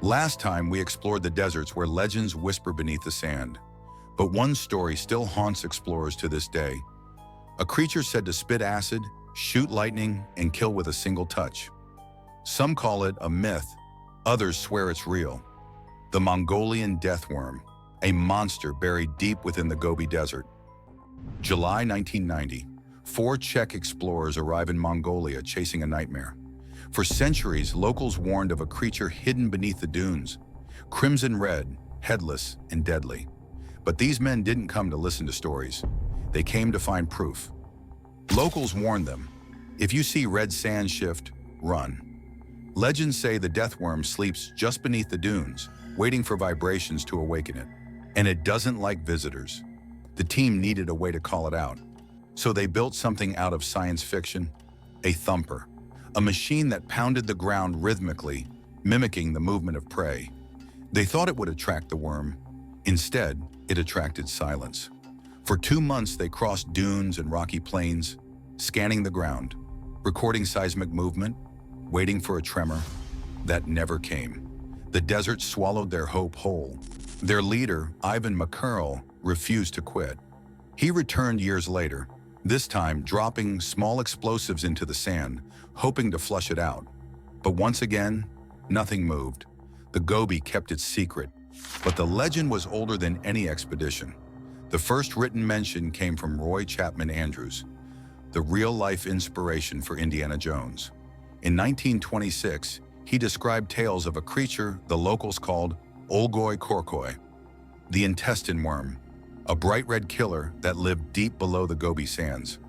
Last time we explored the deserts where legends whisper beneath the sand. But one story still haunts explorers to this day. A creature said to spit acid, shoot lightning, and kill with a single touch. Some call it a myth, others swear it's real. The Mongolian Death Worm, a monster buried deep within the Gobi Desert. July 1990, 4 Czech explorers arrive in Mongolia chasing a nightmare. For centuries, locals warned of a creature hidden beneath the dunes, crimson red, headless, and deadly. But these men didn't come to listen to stories. They came to find proof. Locals warned them, if you see red sand shift, run. Legends say the death worm sleeps just beneath the dunes, waiting for vibrations to awaken it. And it doesn't like visitors. The team needed a way to call it out. So they built something out of science fiction, a thumper. A machine that pounded the ground rhythmically, mimicking the movement of prey. They thought it would attract the worm. Instead, it attracted silence. For 2 months, they crossed dunes and rocky plains, scanning the ground, recording seismic movement, waiting for a tremor that never came. The desert swallowed their hope whole. Their leader, Ivan Makarel, refused to quit. He returned years later, this time dropping small explosives into the sand, hoping to flush it out. But once again, nothing moved. The Gobi kept its secret, but the legend was older than any expedition. The first written mention came from Roy Chapman Andrews, the real-life inspiration for Indiana Jones. In 1926, he described tales of a creature the locals called Olgoi-Khorkhoi, the intestine worm, a bright red killer that lived deep below the Gobi sands.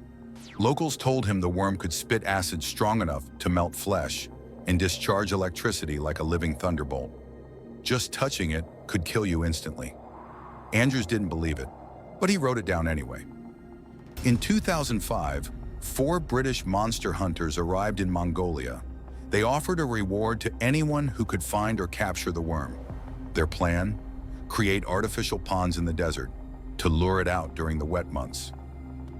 Locals told him the worm could spit acid strong enough to melt flesh and discharge electricity like a living thunderbolt. Just touching it could kill you instantly. Andrews didn't believe it, but he wrote it down anyway. In 2005, 4 British monster hunters arrived in Mongolia. They offered a reward to anyone who could find or capture the worm. Their plan? Create artificial ponds in the desert to lure it out during the wet months.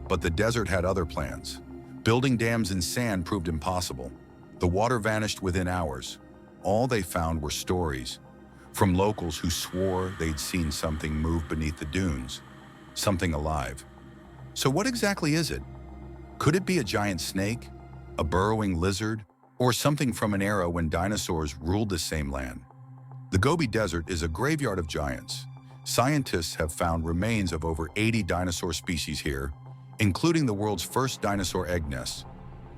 But the desert had other plans. Building dams in sand proved impossible. The water vanished within hours. All they found were stories from locals who swore they'd seen something move beneath the dunes, something alive. So what exactly is it? Could it be a giant snake, a burrowing lizard, or something from an era when dinosaurs ruled the same land? The Gobi Desert is a graveyard of giants. Scientists have found remains of over 80 dinosaur species here, including the world's first dinosaur egg nest,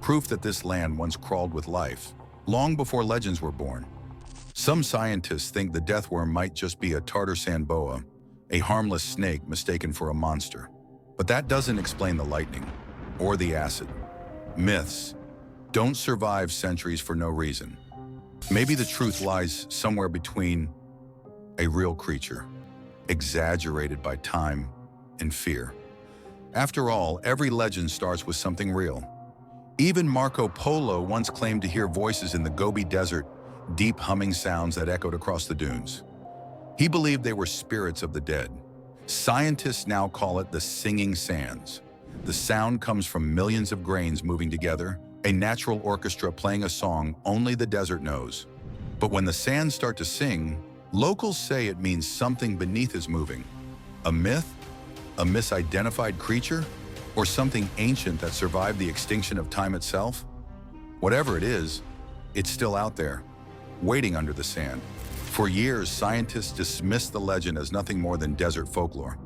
proof that this land once crawled with life, long before legends were born. Some scientists think the death worm might just be a Tartar sand boa, a harmless snake mistaken for a monster. But that doesn't explain the lightning or the acid. Myths don't survive centuries for no reason. Maybe the truth lies somewhere between a real creature, exaggerated by time and fear. After all, every legend starts with something real. Even Marco Polo once claimed to hear voices in the Gobi Desert, deep humming sounds that echoed across the dunes. He believed they were spirits of the dead. Scientists now call it the singing sands. The sound comes from millions of grains moving together, a natural orchestra playing a song only the desert knows. But when the sands start to sing, locals say it means something beneath is moving. A myth? A misidentified creature? Or something ancient that survived the extinction of time itself? Whatever it is, it's still out there, waiting under the sand. For years, scientists dismissed the legend as nothing more than desert folklore.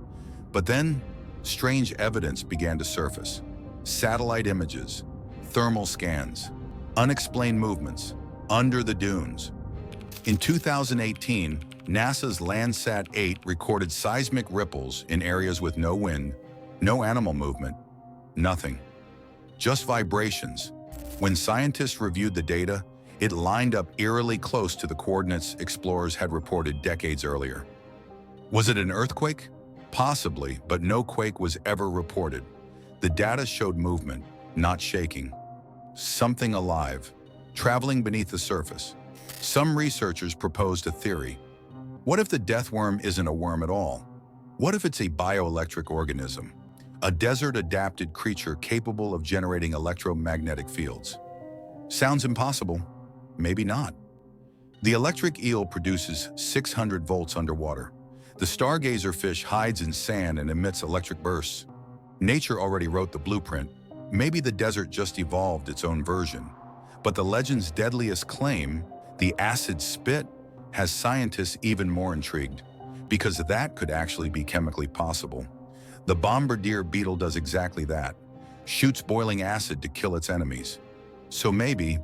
But then, strange evidence began to surface. Satellite images, thermal scans, unexplained movements under the dunes. In 2018, NASA's Landsat 8 recorded seismic ripples in areas with no wind, no animal movement, nothing. Just vibrations. When scientists reviewed the data, it lined up eerily close to the coordinates explorers had reported decades earlier. Was it an earthquake? Possibly, but no quake was ever reported. The data showed movement, not shaking. Something alive, traveling beneath the surface. Some researchers proposed a theory. What if the death worm isn't a worm at all? What if it's a bioelectric organism? A desert-adapted creature capable of generating electromagnetic fields? Sounds impossible. Maybe not. The electric eel produces 600 volts underwater. The stargazer fish hides in sand and emits electric bursts. Nature already wrote the blueprint. Maybe the desert just evolved its own version. But the legend's deadliest claim, the acid spit, has scientists even more intrigued, because that could actually be chemically possible. The bombardier beetle does exactly that, shoots boiling acid to kill its enemies. So maybe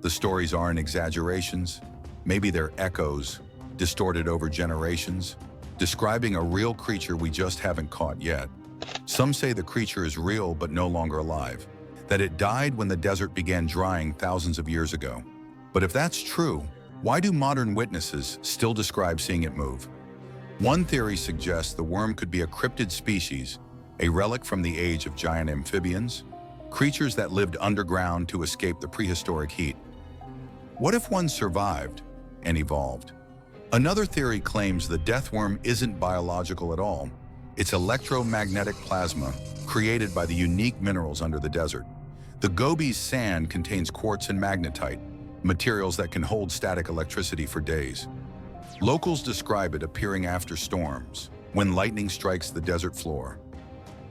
the stories aren't exaggerations, maybe they're echoes, distorted over generations, describing a real creature we just haven't caught yet. Some say the creature is real but no longer alive, that it died when the desert began drying thousands of years ago. But if that's true, why do modern witnesses still describe seeing it move? One theory suggests the worm could be a cryptid species, a relic from the age of giant amphibians, creatures that lived underground to escape the prehistoric heat. What if one survived and evolved? Another theory claims the death worm isn't biological at all. It's electromagnetic plasma created by the unique minerals under the desert. The Gobi's sand contains quartz and magnetite, materials that can hold static electricity for days. Locals describe it appearing after storms, when lightning strikes the desert floor.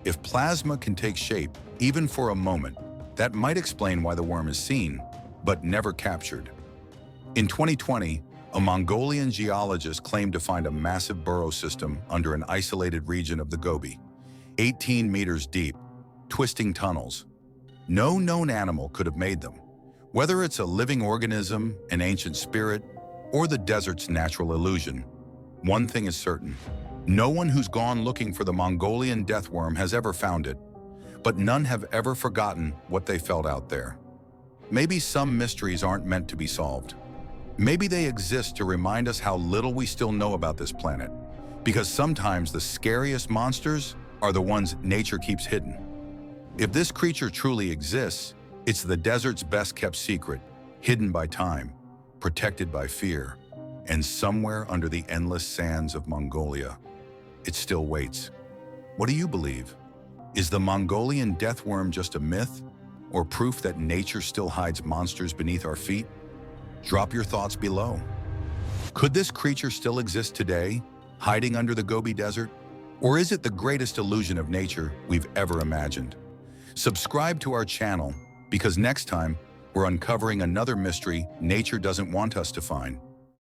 If plasma can take shape, even for a moment, that might explain why the worm is seen, but never captured. In 2020, a Mongolian geologist claimed to find a massive burrow system under an isolated region of the Gobi, 18 meters deep, twisting tunnels. No known animal could have made them. Whether it's a living organism, an ancient spirit, or the desert's natural illusion, one thing is certain. No one who's gone looking for the Mongolian death worm has ever found it, but none have ever forgotten what they felt out there. Maybe some mysteries aren't meant to be solved. Maybe they exist to remind us how little we still know about this planet, because sometimes the scariest monsters are the ones nature keeps hidden. If this creature truly exists, it's the desert's best-kept secret, hidden by time, protected by fear, and somewhere under the endless sands of Mongolia, it still waits. What do you believe? Is the Mongolian death worm just a myth, or proof that nature still hides monsters beneath our feet? Drop your thoughts below. Could this creature still exist today, hiding under the Gobi Desert? Or is it the greatest illusion of nature we've ever imagined? Subscribe to our channel, because next time, we're uncovering another mystery nature doesn't want us to find.